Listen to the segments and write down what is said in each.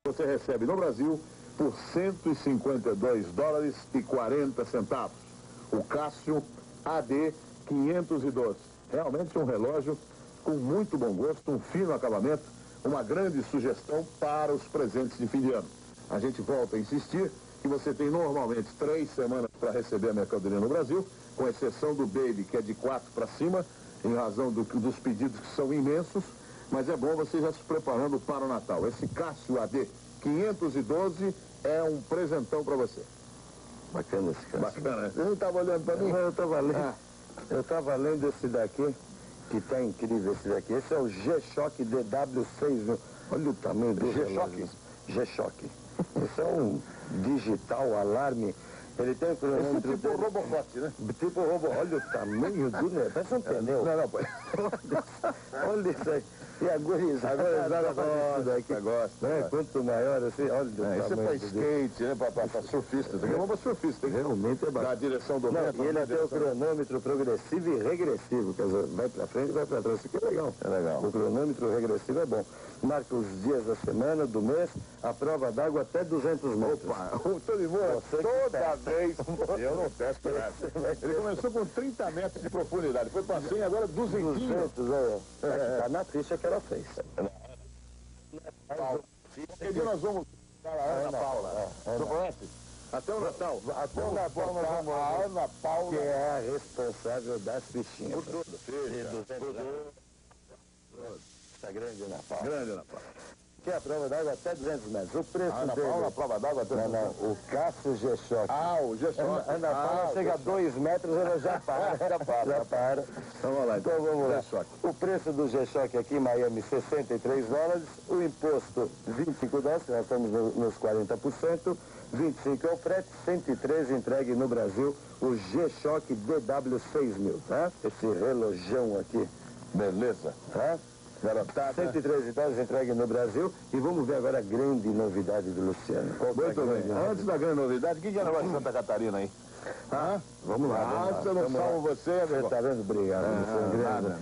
você recebe no Brasil por 152 dólares e 40 centavos. O Casio AD 512. Realmente um relógio com muito bom gosto, um fino acabamento, uma grande sugestão para os presentes de fim de ano. A gente volta a insistir que você tem normalmente 3 semanas para receber a mercadoria no Brasil, com exceção do Baby, que é de 4 para cima, em razão dos pedidos que são imensos, mas é bom você já se preparando para o Natal. Esse Casio AD 512 é um presentão para você. Bacana esse Casio. Bacana, né? Você não estava olhando para mim? Eu estava lendo. Eu estava lendo esse daqui, que está incrível esse daqui. Esse é o G-Shock DW6. Olha o tamanho do G-Shock? G-Shock. Esse é um digital alarme. Ele tem um cronômetro... Tipo Robocop, né? Tipo Robocop. Olha o tamanho do negócio. Parece um pneu. Não, pô. Olha isso aí. E a gurizada gosta, né? Quanto maior assim, olha o tamanho. Isso é para skate, né? Para surfista. Isso aqui é para surfista. Realmente é bacana. Na direção do vento. E ele tem o cronômetro progressivo e regressivo. Quer dizer, vai para frente e vai para trás. Isso aqui é legal. É legal. O cronômetro regressivo é bom. Marca os dias da semana, do mês, a prova d'água até 200 metros. Opa, o Tolimão, toda vez, eu não testo nada. Ele começou com 30 metros de profundidade, foi para 100, agora 200. Tá na ficha que ela fez. Que dia nós vamos para a Ana Paula? Você conhece? Até o Natal. Até o Natal nós vamos a Ana Paula, que é a responsável das fichinhas. Por tudo. Está grande Ana Paula. Grande Ana Paula. Que é a prova d'água até 200 metros. O preço Ana dele... Paula, a prova d'água até 200 metros. Não, o Casio G-Shock. O G-Shock. Ana Paula chega a 2 metros, ela já para. já para. Então vamos lá. Então vamos lá. G-Shock. O preço do G-Shock aqui em Miami, 63 dólares. O imposto, 25 dólares, nós estamos nos 40%. 25 é o frete, 113 entregue no Brasil. O G-Shock DW6000, tá? Esse relojão aqui. Beleza. Tá? Garotada. 113 dólares entregue no Brasil. E vamos ver agora a grande novidade do Luciano. Muito bem. Antes da grande novidade, o que é negócio de Santa Catarina aí? Vamos lá. Antes eu não salvo você, amigo. Você tá vendo? Obrigado.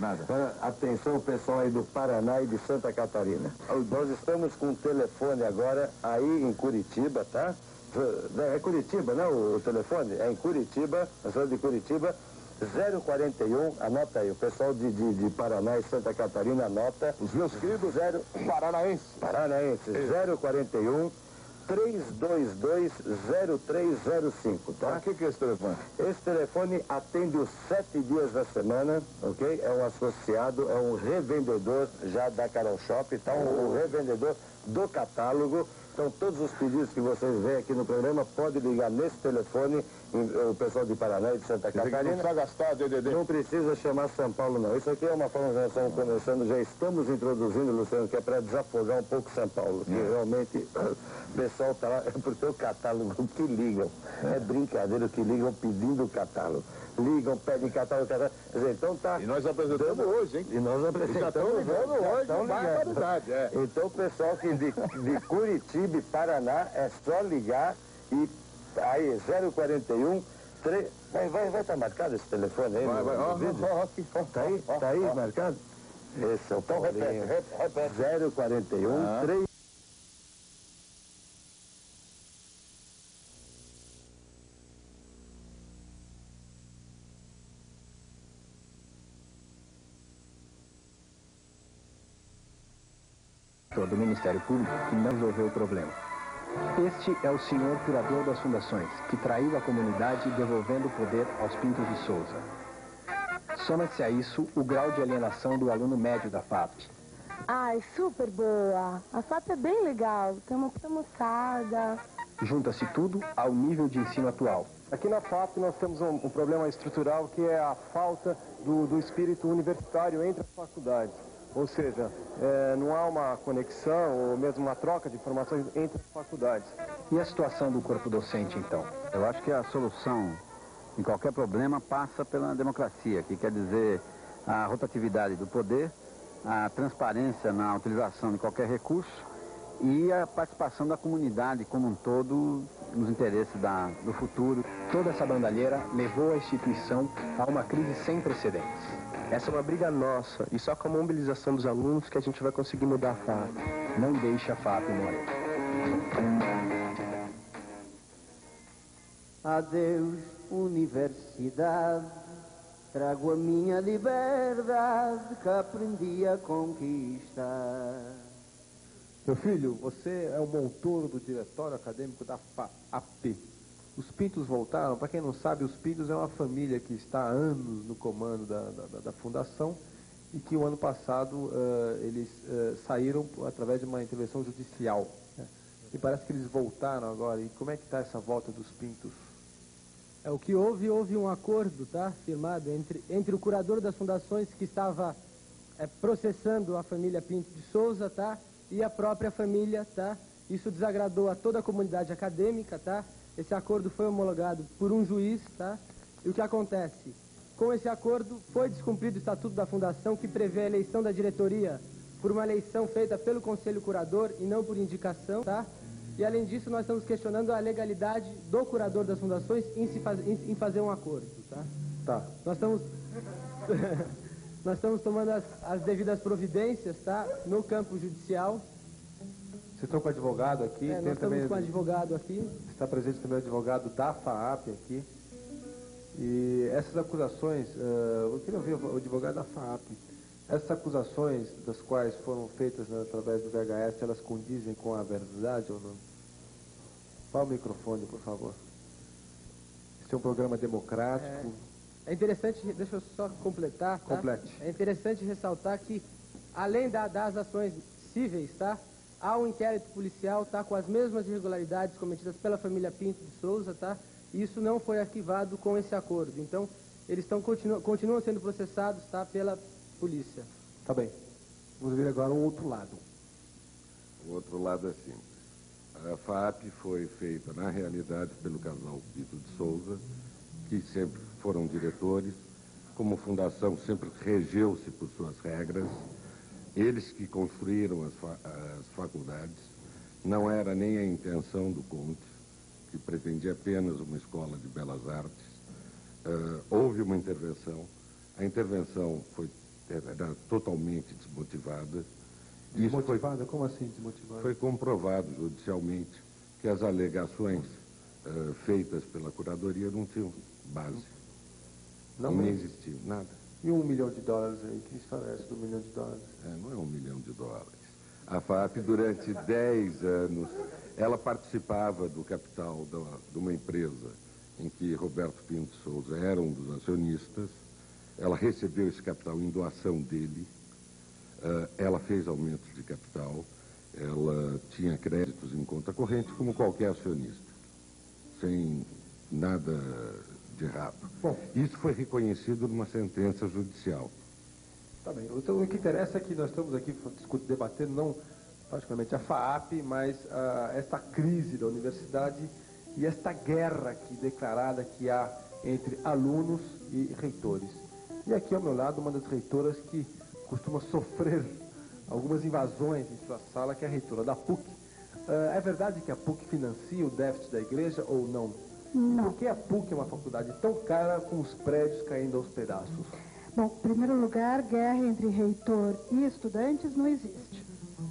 Nada. Atenção, pessoal aí do Paraná e de Santa Catarina. Nós estamos com o telefone agora aí em Curitiba, tá? É Curitiba, né? O telefone? É em Curitiba, na cidade de Curitiba. 041, anota aí, o pessoal de Paraná e Santa Catarina anota. Os meus queridos paranaenses. 041 322-0305, tá? O que é esse telefone? Esse telefone atende os 7 dias da semana, ok? É um associado, é um revendedor já da Carol Shop, tá? Um revendedor do catálogo. Então, todos os pedidos que vocês veem aqui no programa, pode ligar nesse telefone, o pessoal de Paraná e de Santa Catarina. Não precisa gastar DDD. Não precisa chamar São Paulo, não. Isso aqui é uma forma que nós estamos começando, já estamos introduzindo, Luciano, que é para desafogar um pouco São Paulo. Que realmente o pessoal está lá, é porque o catálogo que ligam. É brincadeira o que ligam pedindo o catálogo. Ligam, pedem catálogo. Quer dizer, então tá. E nós apresentamos hoje, hein? E nós apresentamos. Já estão ligando hoje, barbaridade, Então o pessoal que de Curitiba e Paraná é só ligar e aí 041 3... Vai estar marcado esse telefone aí? Vai. Tá aí marcado? Esse é o Paulinho. Repete. 041 3... do Ministério Público que não resolveu o problema. Este é o senhor curador das fundações, que traiu a comunidade devolvendo o poder aos Pintos de Souza. Soma-se a isso o grau de alienação do aluno médio da FAP. Ai, super boa. A FAP é bem legal, tem uma puta moçada. Junta-se tudo ao nível de ensino atual. Aqui na FAP nós temos um problema estrutural que é a falta do espírito universitário entre as faculdades. Ou seja, não há uma conexão ou mesmo uma troca de informações entre as faculdades. E a situação do corpo docente, então? Eu acho que a solução em qualquer problema passa pela democracia, que quer dizer a rotatividade do poder, a transparência na utilização de qualquer recurso e a participação da comunidade como um todo nos interesses do futuro. Toda essa bandalheira levou a instituição a uma crise sem precedentes. Essa é uma briga nossa e só com a mobilização dos alunos que a gente vai conseguir mudar a FAP. Não deixe a FAP morrer. Adeus, universidade, trago a minha liberdade que aprendi a conquistar. Meu filho, você é o montoro do diretório acadêmico da FAAP. Os Pintos voltaram. Para quem não sabe, os Pintos é uma família que está há anos no comando da fundação e que o ano passado eles saíram através de uma intervenção judicial. Né? E parece que eles voltaram agora. E como é que está essa volta dos Pintos? O que houve um acordo, tá, firmado entre o curador das fundações que estava processando a família Pinto de Souza, tá, e a própria família, tá. Isso desagradou a toda a comunidade acadêmica, tá. Esse acordo foi homologado por um juiz, tá. E o que acontece? Com esse acordo foi descumprido o estatuto da fundação que prevê a eleição da diretoria por uma eleição feita pelo conselho curador e não por indicação, tá. E, além disso, nós estamos questionando a legalidade do curador das fundações em fazer um acordo, tá? Tá. Nós estamos tomando as devidas providências, tá? No campo judicial. Vocês estão com advogado aqui? Nós estamos com advogado aqui. Está presente também o advogado da FAAP aqui. E essas acusações, eu queria ouvir o advogado da FAAP. Essas acusações das quais foram feitas através do VHS, elas condizem com a verdade ou não? Fala o microfone, por favor. Esse é um programa democrático. É interessante, deixa eu só completar, tá? Complete. É interessante ressaltar que, além das ações cíveis, tá? Há um inquérito policial, tá? Com as mesmas irregularidades cometidas pela família Pinto de Souza, tá? E isso não foi arquivado com esse acordo. Então, eles continuam sendo processados, tá? Pela polícia. Tá bem. Vamos ver agora o outro lado. O outro lado é simples. A FAAP foi feita, na realidade, pelo casal Pinto de Souza, que sempre foram diretores. Como fundação, sempre regeu-se por suas regras. Eles que construíram as faculdades. Não era nem a intenção do Conte, que pretendia apenas uma escola de belas artes. Houve uma intervenção. A intervenção era totalmente desmotivada. Desmotivada? Como assim desmotivada? Foi comprovado judicialmente que as alegações feitas pela curadoria não tinham base. Não existia nada. E $1 milhão aí? Que história é essa do $1 milhão? Não é $1 milhão. A FAAP, durante 10 anos, ela participava do capital de uma empresa em que Roberto Pinto de Souza era um dos acionistas. Ela recebeu esse capital em doação dele. Ela fez aumentos de capital, ela tinha créditos em conta corrente, como qualquer acionista, sem nada de errado. Bom, isso foi reconhecido numa sentença judicial. Tá bem. Então, o que interessa é que nós estamos aqui debatendo não particularmente a FAAP, mas esta crise da universidade e esta guerra declarada que há entre alunos e reitores. E aqui ao meu lado, uma das reitoras que costuma sofrer algumas invasões em sua sala, que é a reitora da PUC. É verdade que a PUC financia o déficit da igreja ou não? Não. Por que a PUC é uma faculdade tão cara com os prédios caindo aos pedaços? Bom, em primeiro lugar, guerra entre reitor e estudantes não existe.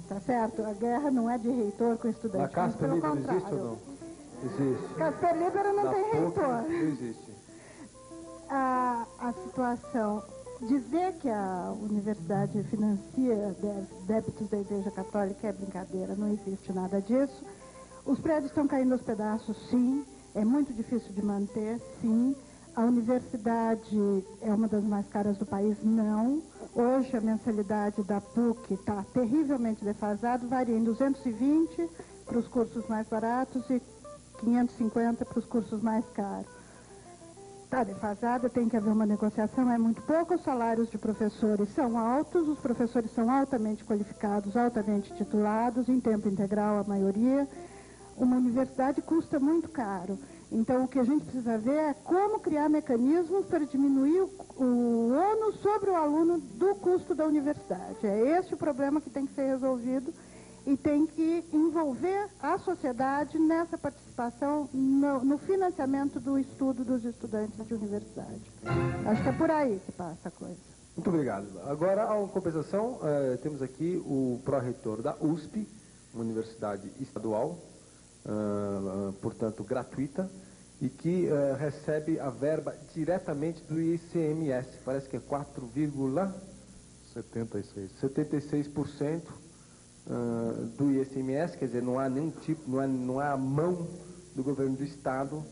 Tá certo? A guerra não é de reitor com estudante. Na Casper Libero existe ou não? Existe. Casper Libero não tem reitor. Não existe. A situação... Dizer que a universidade financia débitos da Igreja Católica é brincadeira, não existe nada disso. Os prédios estão caindo aos pedaços, sim. É muito difícil de manter, sim. A universidade é uma das mais caras do país, não. Hoje a mensalidade da PUC está terrivelmente defasada, varia em 220 para os cursos mais baratos e 550 para os cursos mais caros. Está defasada, tem que haver uma negociação, é muito pouco. Os salários de professores são altos, os professores são altamente qualificados, altamente titulados, em tempo integral a maioria. Uma universidade custa muito caro. Então, o que a gente precisa ver é como criar mecanismos para diminuir o ônus sobre o aluno do custo da universidade. É esse o problema que tem que ser resolvido e tem que envolver a sociedade nessa participação no financiamento do estudo dos estudantes de universidade. Acho que é por aí que passa a coisa. Muito obrigado. Agora, a compensação, temos aqui o pró-reitor da USP, uma universidade estadual, portanto gratuita, e que recebe a verba diretamente do ICMS, parece que é 4,76% do ICMS, quer dizer, não há nenhum tipo, não há a mão do governo do estado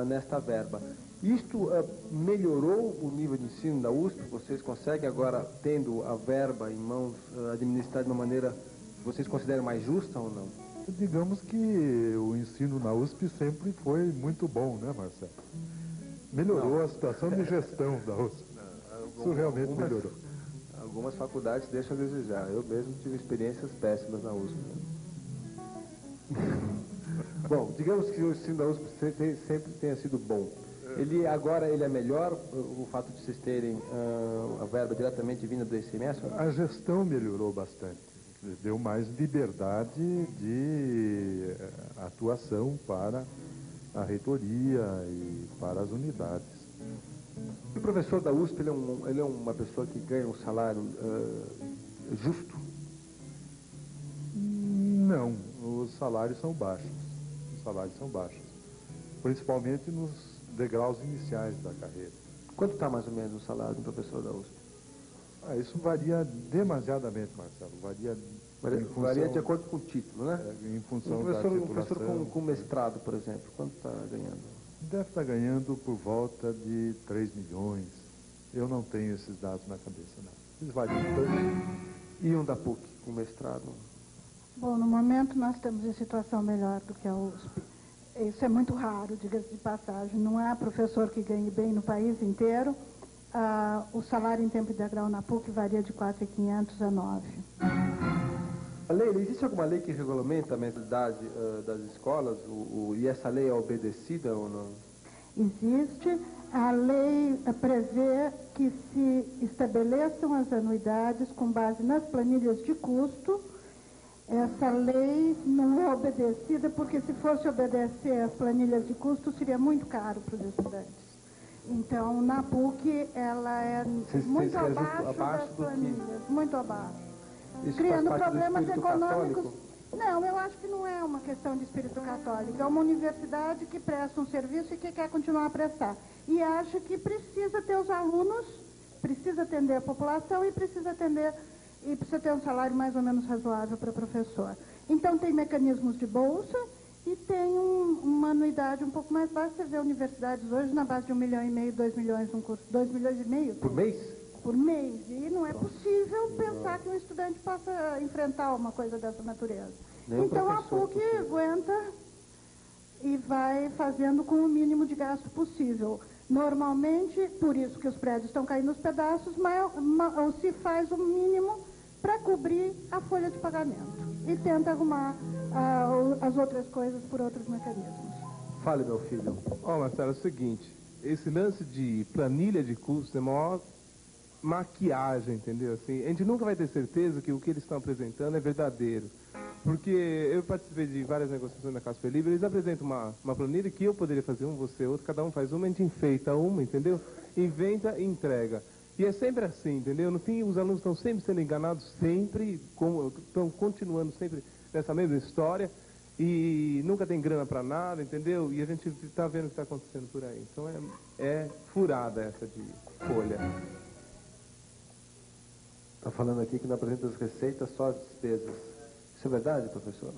nesta verba. Isto melhorou o nível de ensino da USP? Vocês conseguem agora, tendo a verba em mãos, administrar de uma maneira que vocês consideram mais justa ou não? Digamos que o ensino na USP sempre foi muito bom, né, Marcelo? Melhorou a situação de gestão da USP. Isso realmente melhorou. Algumas faculdades deixam a desejar. Eu mesmo tive experiências péssimas na USP. Bom, digamos que o ensino da USP sempre tenha sido bom. Agora ele é melhor, o fato de vocês terem a verba diretamente vinda do ICMS? A gestão melhorou bastante. Deu mais liberdade de atuação para a reitoria e para as unidades. O professor da USP, ele é uma pessoa que ganha um salário justo? Não, os salários são baixos. Principalmente nos degraus iniciais da carreira. Quanto está mais ou menos o salário do professor da USP? Isso varia demasiadamente, Marcelo. Varia de acordo com o título, né? Em função da titulação. Um professor com mestrado, por exemplo, quanto está ganhando? Deve estar ganhando por volta de 3 milhões. Eu não tenho esses dados na cabeça, não. Eles variam tanto. E um da PUC com mestrado? Bom, no momento nós estamos em situação melhor do que a USP. Isso é muito raro, diga-se de passagem. Não há professor que ganhe bem no país inteiro. O salário em tempo integral na PUC varia de 4.500 a 9. Existe alguma lei que regulamenta a mensalidade das escolas? E essa lei é obedecida ou não? Existe. A lei prevê que se estabeleçam as anuidades com base nas planilhas de custo. Essa lei não é obedecida porque, se fosse obedecer às planilhas de custo, seria muito caro para os estudantes. Então, na PUC, ela é muito abaixo das planilhas, muito abaixo. Isso criando faz parte problemas do espírito econômicos. Católico? Não, eu acho que não é uma questão de espírito católico. É uma universidade que presta um serviço e que quer continuar a prestar. E acha que precisa ter os alunos, precisa atender a população e precisa ter um salário mais ou menos razoável para professor. Então, tem mecanismos de bolsa e tem uma anuidade um pouco mais baixa. Você vê universidades hoje na base de 1,5 milhão, 2 milhões um curso, 2,5 milhões. Por mês? Por mês. E não é possível pensar que um estudante possa enfrentar uma coisa dessa natureza. Então, a PUC aguenta e vai fazendo com o mínimo de gasto possível. Normalmente, por isso que os prédios estão caindo aos pedaços, mas se faz o mínimo para cobrir a folha de pagamento e tenta arrumar as outras coisas por outros mecanismos. Fale, meu filho. Marcelo, é o seguinte, esse lance de planilha de custos é maior maquiagem, entendeu? Assim, a gente nunca vai ter certeza que o que eles estão apresentando é verdadeiro. Porque eu participei de várias negociações na Casa Livre, eles apresentam uma planilha que eu poderia fazer você, outro, cada um faz uma, a gente enfeita uma, entendeu? Inventa e entrega. E é sempre assim, entendeu? No fim, os alunos estão sempre sendo enganados, estão continuando sempre nessa mesma história e nunca tem grana para nada, entendeu? E a gente está vendo o que está acontecendo por aí. Então é furada essa de folha. Está falando aqui que não apresenta as receitas, só as despesas. Isso é verdade, professora?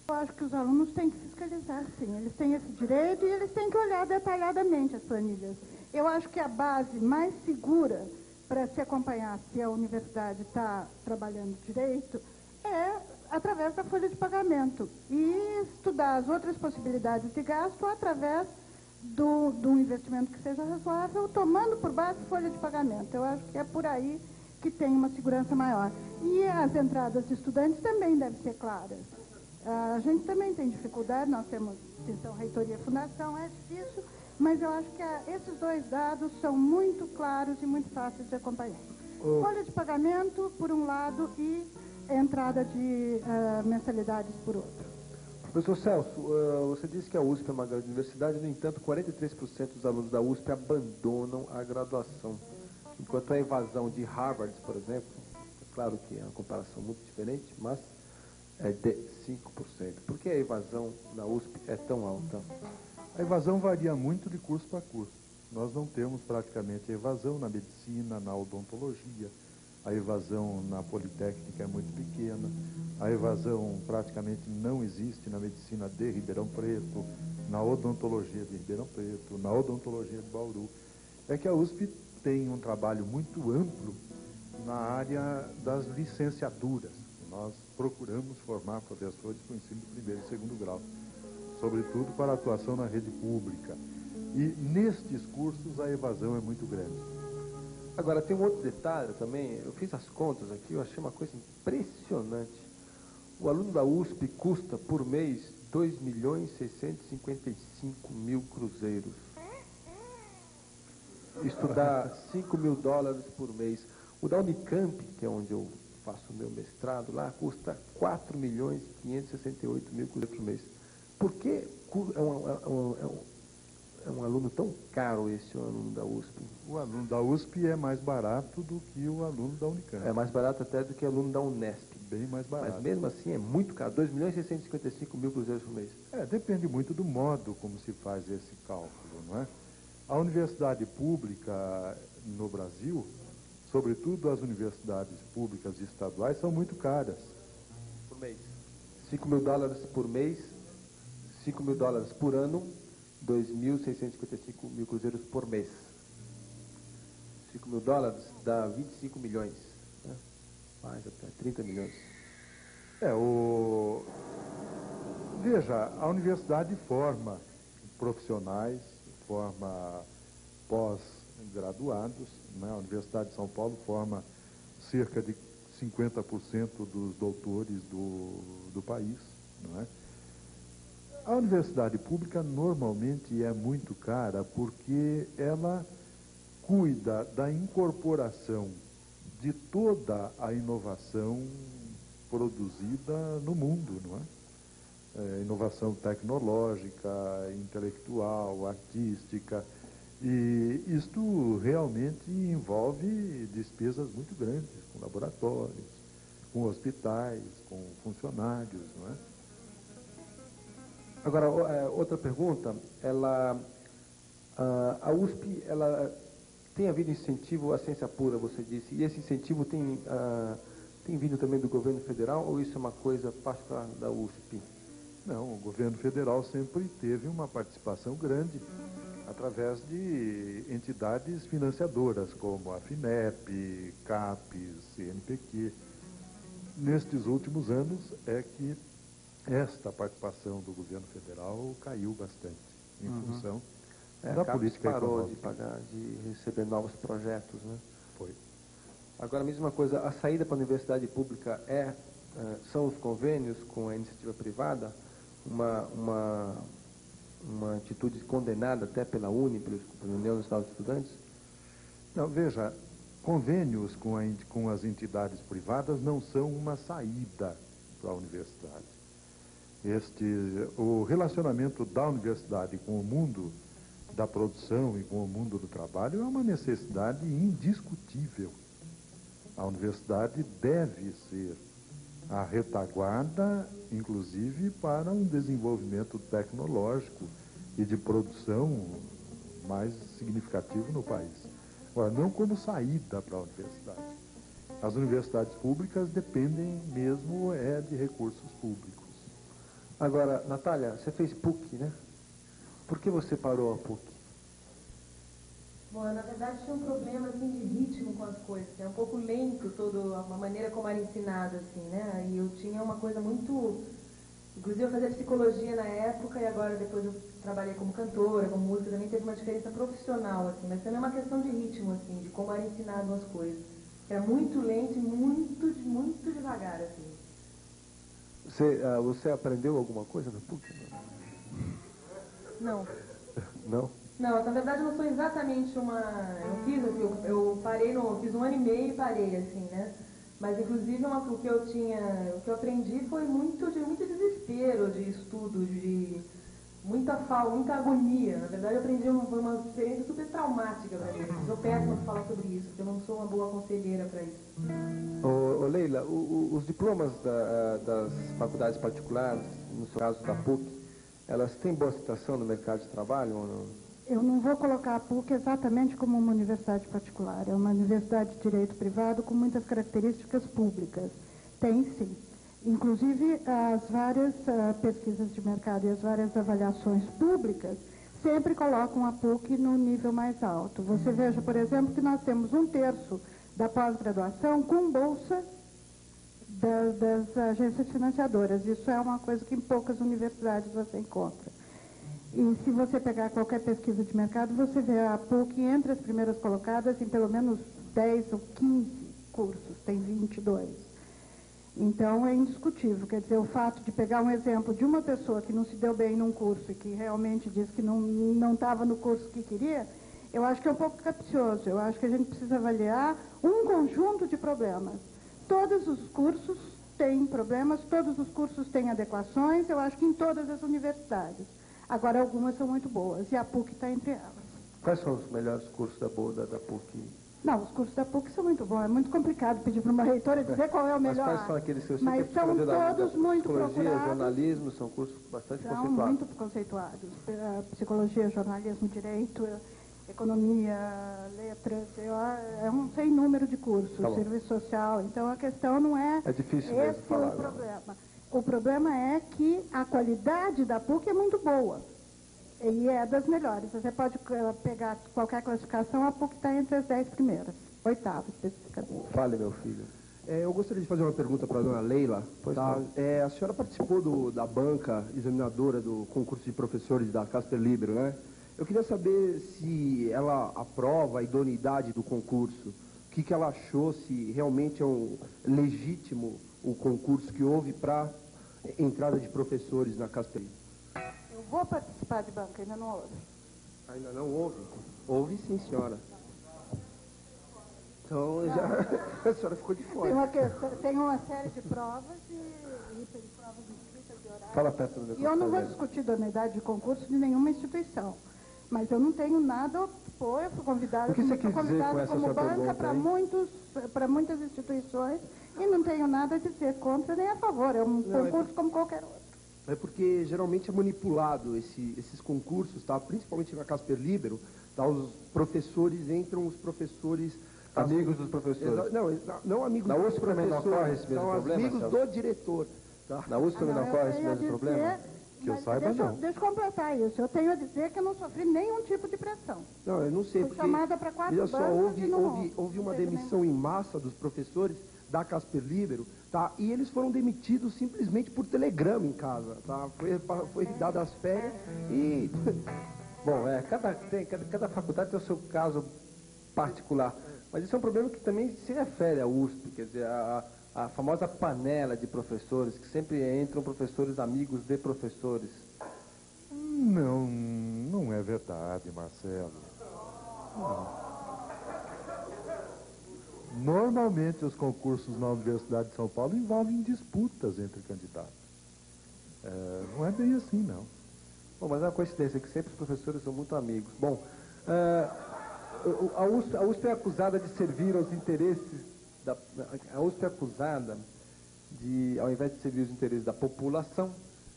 Eu acho que os alunos têm que fiscalizar, sim. Eles têm esse direito e eles têm que olhar detalhadamente as planilhas. Eu acho que a base mais segura para se acompanhar se a universidade está trabalhando direito é através da folha de pagamento e estudar as outras possibilidades de gasto através do investimento que seja razoável, tomando por base folha de pagamento. Eu acho que é por aí que tem uma segurança maior. E as entradas de estudantes também devem ser claras. A gente também tem dificuldade, nós temos extensão, reitoria e fundação, é difícil, mas eu acho que esses dois dados são muito claros e muito fáceis de acompanhar. Folha de pagamento, por um lado, e entrada de mensalidades, por outro. Professor Celso, você disse que a USP é uma grande universidade, no entanto, 43% dos alunos da USP abandonam a graduação. Enquanto a evasão de Harvard, por exemplo, é claro que é uma comparação muito diferente, mas é de 5%. Por que a evasão na USP é tão alta? A evasão varia muito de curso para curso. Nós não temos praticamente evasão na medicina, na odontologia. A evasão na Politécnica é muito pequena. A evasão praticamente não existe na medicina de Ribeirão Preto, na odontologia de Ribeirão Preto, na odontologia de Bauru. É que a USP tem um trabalho muito amplo na área das licenciaturas. Nós procuramos formar professores para o ensino de primeiro e segundo grau, sobretudo para a atuação na rede pública. E nestes cursos a evasão é muito grande. Agora, tem um outro detalhe também, eu fiz as contas aqui, eu achei uma coisa impressionante. O aluno da USP custa por mês 2.655.000 cruzeiros. Estudar $5.000 por mês. O da Unicamp, que é onde eu faço o meu mestrado lá, custa 4.568.000 cruzeiros por mês. Por que é um aluno tão caro esse aluno da USP? O aluno da USP é mais barato do que o aluno da Unicamp. É mais barato até do que o aluno da Unesp. Bem mais barato. Mas mesmo assim é muito caro, 2.655.000 cruzeiros por mês. Depende muito do modo como se faz esse cálculo, não é? A universidade pública no Brasil, sobretudo as universidades públicas e estaduais, são muito caras. Por mês. $5.000 por mês, $5.000 por ano, 2.655.000 cruzeiros por mês. $5.000 dá 25 milhões. Né? Mais até 30 milhões. Veja, a universidade forma profissionais, forma pós-graduados, né? A Universidade de São Paulo forma cerca de 50% dos doutores do país, não é? A universidade pública normalmente é muito cara porque ela cuida da incorporação de toda a inovação produzida no mundo, não é? Inovação tecnológica, intelectual, artística, e isto realmente envolve despesas muito grandes, com laboratórios, com hospitais, com funcionários, não é? Agora, outra pergunta, a USP, ela tem havido incentivo à ciência pura, você disse, e esse incentivo tem vindo também do governo federal, ou isso é uma coisa particular da USP? Não, o governo federal sempre teve uma participação grande através de entidades financiadoras, como a FINEP, CAPES, CNPq. Nestes últimos anos é que esta participação do governo federal caiu bastante, em função da política econômica. Parou de receber novos projetos, né? Foi. Agora, a mesma coisa, a saída para a universidade pública são os convênios com a iniciativa privada, uma atitude condenada até pela UNE, pela União Nacional dos Estudantes? Não, veja, convênios com as entidades privadas não são uma saída para a universidade. O relacionamento da universidade com o mundo da produção e com o mundo do trabalho é uma necessidade indiscutível. A universidade deve ser a retaguarda, inclusive, para um desenvolvimento tecnológico e de produção mais significativo no país. Agora, não como saída para a universidade. As universidades públicas dependem mesmo de recursos públicos. Agora, Natália, você fez PUC, né? Por que você parou a PUC? Bom, na verdade tinha um problema assim, de ritmo com as coisas, é um pouco lento toda a maneira como era ensinado, assim, né? E eu tinha uma coisa muito... Inclusive eu fazia psicologia na época e agora depois eu trabalhei como cantora, como música, também teve uma diferença profissional, assim, mas também é uma questão de ritmo, assim, de como era ensinado as coisas. Era muito lento e muito devagar, assim. Você aprendeu alguma coisa na PUC? Não. Não? Não, na verdade eu não sou exatamente uma... Eu parei, fiz 1 ano e meio e parei, assim, né? Mas inclusive o que eu aprendi foi muito desespero de estudo, muita agonia. Na verdade, eu aprendi uma experiência super traumática para mim. Eu sou péssima para falar sobre isso, porque eu não sou uma boa conselheira para isso. Ô Leila, os diplomas das faculdades particulares, no seu caso da PUC, elas têm boa situação no mercado de trabalho ou não? Eu não vou colocar a PUC exatamente como uma universidade particular. É uma universidade de direito privado com muitas características públicas. Tem sim. Inclusive, as várias pesquisas de mercado e as várias avaliações públicas sempre colocam a PUC no nível mais alto. Você veja, por exemplo, que nós temos 1/3 da pós-graduação com bolsa das agências financiadoras. Isso é uma coisa que em poucas universidades você encontra. E se você pegar qualquer pesquisa de mercado, você vê a PUC entre as primeiras colocadas em pelo menos 10 ou 15 cursos, tem 22. Então, é indiscutível. Quer dizer, o fato de pegar um exemplo de uma pessoa que não se deu bem num curso e que realmente diz que não estava no curso que queria, eu acho que é um pouco capcioso. Eu acho que a gente precisa avaliar um conjunto de problemas. Todos os cursos têm problemas, todos os cursos têm adequações, eu acho que em todas as universidades. Agora, algumas são muito boas, e a PUC está entre elas. Quais são os melhores cursos da PUC? Não, os cursos da PUC são muito bons. É muito complicado pedir para uma reitora dizer qual é o melhor. Mas quais são aqueles seus? Mas são todos muito procurados. Psicologia, jornalismo, são cursos bastante conceituados. São muito conceituados. Psicologia, jornalismo, direito, economia, letras, é um sem número de cursos, serviço social. Então, a questão não é... É difícil mesmo falar. Esse é o problema. O problema é que a qualidade da PUC é muito boa. E é das melhores. Você pode pegar qualquer classificação, a PUC está entre as 10 primeiras. 8ª, especificamente. Fale, meu filho. Eu gostaria de fazer uma pergunta para a dona Leila. Tá? A senhora participou da banca examinadora do concurso de professores da Casper Libero, né? Eu queria saber se ela aprova a idoneidade do concurso. O que ela achou, se realmente é legítimo o concurso que houve para entrada de professores na Casper Libero. Eu vou participar de banca, ainda não houve. Ainda não houve? Houve sim, senhora. Então, a senhora ficou de fora. Tem uma série de provas e provas escritas de horário. Fala perto do microfone. E eu não vou discutir idoneidade de concurso de nenhuma instituição. Mas eu não tenho nada a opor. Eu fui convidada como banca para muitas instituições e não tenho nada a dizer contra nem a favor. É um concurso como qualquer outro. É porque geralmente é manipulado esses concursos, tá? Principalmente na Casper Libero, tá? Os professores entram, os professores... Amigos dos professores. Não amigos dos professores. Na USP também não ocorre esse mesmo são problema? Amigos do diretor. Tá? Na USP também não ocorre esse mesmo problema? Que eu saiba, não. Deixa eu completar isso. Eu tenho a dizer que eu não sofri nenhum tipo de pressão. Não, eu não sei, Fui porque... chamada para 4 Veja só, bancas houve uma demissão em massa dos professores da Casper Libero, tá? E eles foram demitidos simplesmente por telegrama em casa, tá? Foi dada as férias e... Bom, cada faculdade tem o seu caso particular. Mas isso é um problema que também se refere à USP, quer dizer, a famosa panela de professores, que sempre entram professores amigos de professores. Não é verdade, Marcelo. Não. Normalmente os concursos na Universidade de São Paulo envolvem disputas entre candidatos. Não é bem assim, não. Bom, mas é uma coincidência que sempre os professores são muito amigos. Bom, a USP é acusada de servir aos interesses a USP é acusada de, ao invés de servir os interesses da população,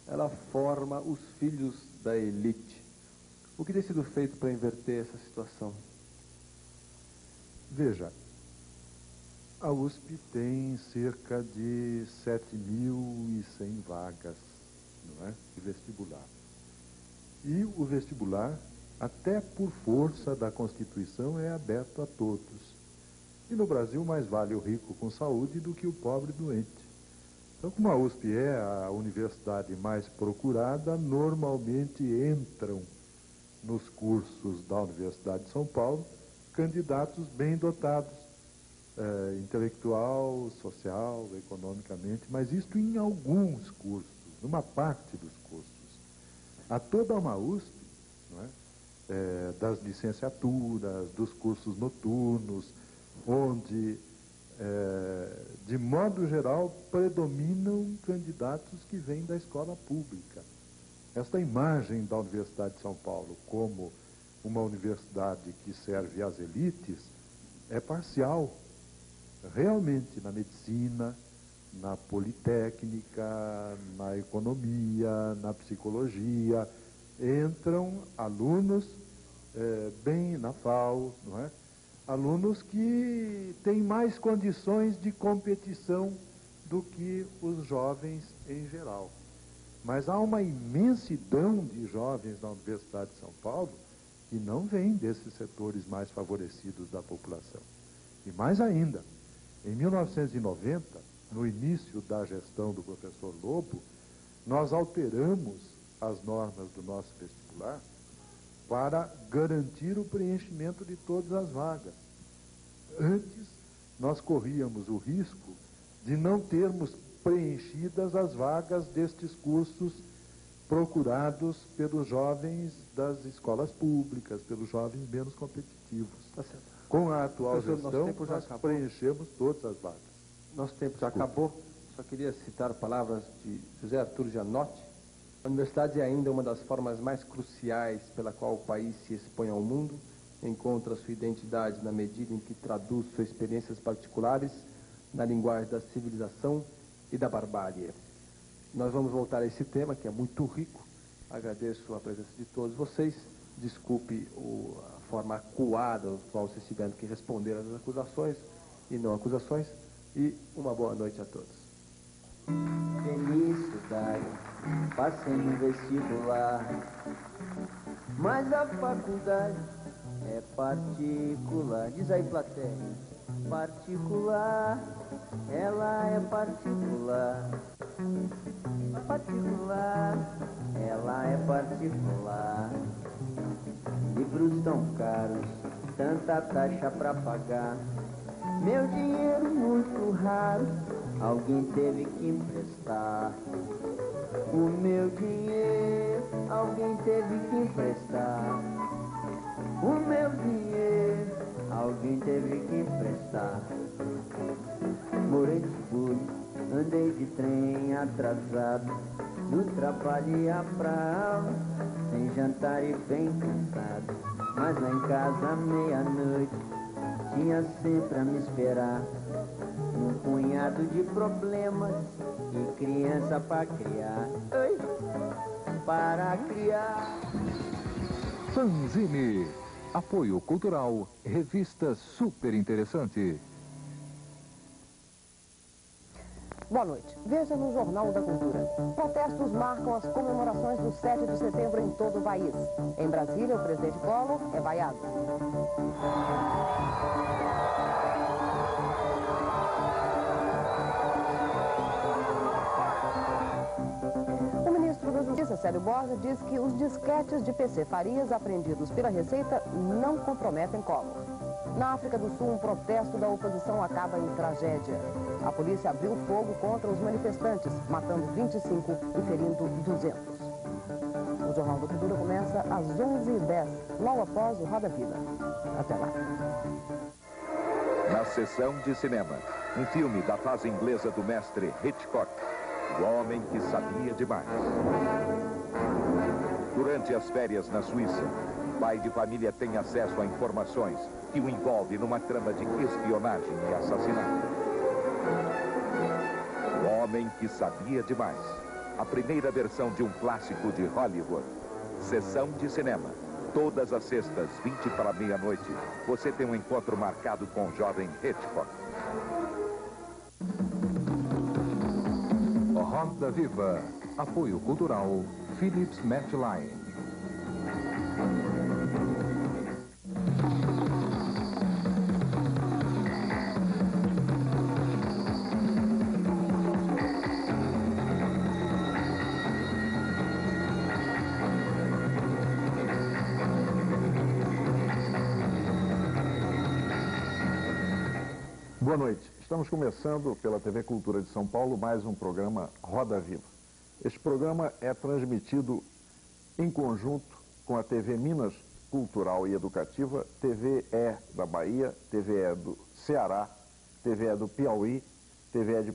ela forma os filhos da elite. O que tem sido feito para inverter essa situação? Veja, a USP tem cerca de 7.100 vagas, não é, de vestibular. E o vestibular, até por força da Constituição, é aberto a todos. E no Brasil mais vale o rico com saúde do que o pobre doente. Então, como a USP é a universidade mais procurada, normalmente entram nos cursos da Universidade de São Paulo candidatos bem dotados, intelectual, social, economicamente, mas isto em alguns cursos, numa parte dos cursos. Há toda uma USP, não é? Das licenciaturas, dos cursos noturnos, onde, de modo geral, predominam candidatos que vêm da escola pública. esta imagem da Universidade de São Paulo como uma universidade que serve às elites é parcial. Realmente, na medicina, na politécnica, na economia, na psicologia, entram alunos, bem na FAO, não é? Alunos que têm mais condições de competição do que os jovens em geral. Mas há uma imensidão de jovens na Universidade de São Paulo que não vêm desses setores mais favorecidos da população. E mais ainda, em 1990, no início da gestão do professor Lobo, nós alteramos as normas do nosso vestibular para garantir o preenchimento de todas as vagas. Antes, nós corríamos o risco de não termos preenchidas as vagas destes cursos procurados pelos jovens das escolas públicas, pelos jovens menos competitivos. Tá certo. Com a atual Professor, gestão, nós preenchemos todas as vagas. Nosso tempo já acabou. Só queria citar palavras de José Arthur Janotti. A universidade é ainda uma das formas mais cruciais pela qual o país se expõe ao mundo, encontra sua identidade na medida em que traduz suas experiências particulares na linguagem da civilização e da barbárie. Nós vamos voltar a esse tema, que é muito rico. Agradeço a presença de todos vocês. Desculpe a forma acuada a qual vocês tiveram que responder às acusações e não acusações. E uma boa noite a todos. Felicidade, passei no vestibular, mas a faculdade é particular. Diz aí, plateia. Particular, ela é particular. Particular, ela é particular. Livros tão caros, tanta taxa pra pagar. Meu dinheiro muito raro, alguém teve que emprestar. O meu dinheiro, alguém teve que emprestar. O meu dinheiro, alguém teve que emprestar. Morei de bullying, andei de trem atrasado, do trabalho ia pra aula, sem jantar e bem cansado. Mas lá em casa, à meia-noite, tinha sempre a me esperar um punhado de problemas e criança pra criar. Oi, para criar. Fanzine, apoio cultural, revista super interessante. Boa noite. Veja no Jornal da Cultura. Protestos marcam as comemorações do 7 de setembro em todo o país. Em Brasília, o presidente Collor é vaiado. O ministro da Justiça, Célio Borja, diz que os disquetes de PC Farias apreendidos pela Receita não comprometem Collor. Na África do Sul, um protesto da oposição acaba em tragédia. A polícia abriu fogo contra os manifestantes, matando 25 e ferindo 200. O Jornal da Cultura começa às 11h10, logo após o Roda Viva. Até lá. Na sessão de cinema, um filme da fase inglesa do mestre Hitchcock, O Homem que Sabia Demais. Durante as férias na Suíça, o pai de família tem acesso a informações que o envolve numa trama de espionagem e assassinato. O Homem que Sabia Demais. A primeira versão de um clássico de Hollywood. Sessão de cinema. Todas as sextas, 20 para meia-noite, você tem um encontro marcado com o jovem Hitchcock. Roda Viva, apoio cultural, Philips Matchline. Boa noite. Estamos começando pela TV Cultura de São Paulo mais um programa Roda Viva. Este programa é transmitido em conjunto com a TV Minas Cultural e Educativa, TVE da Bahia, TVE do Ceará, TVE do Piauí, TVE de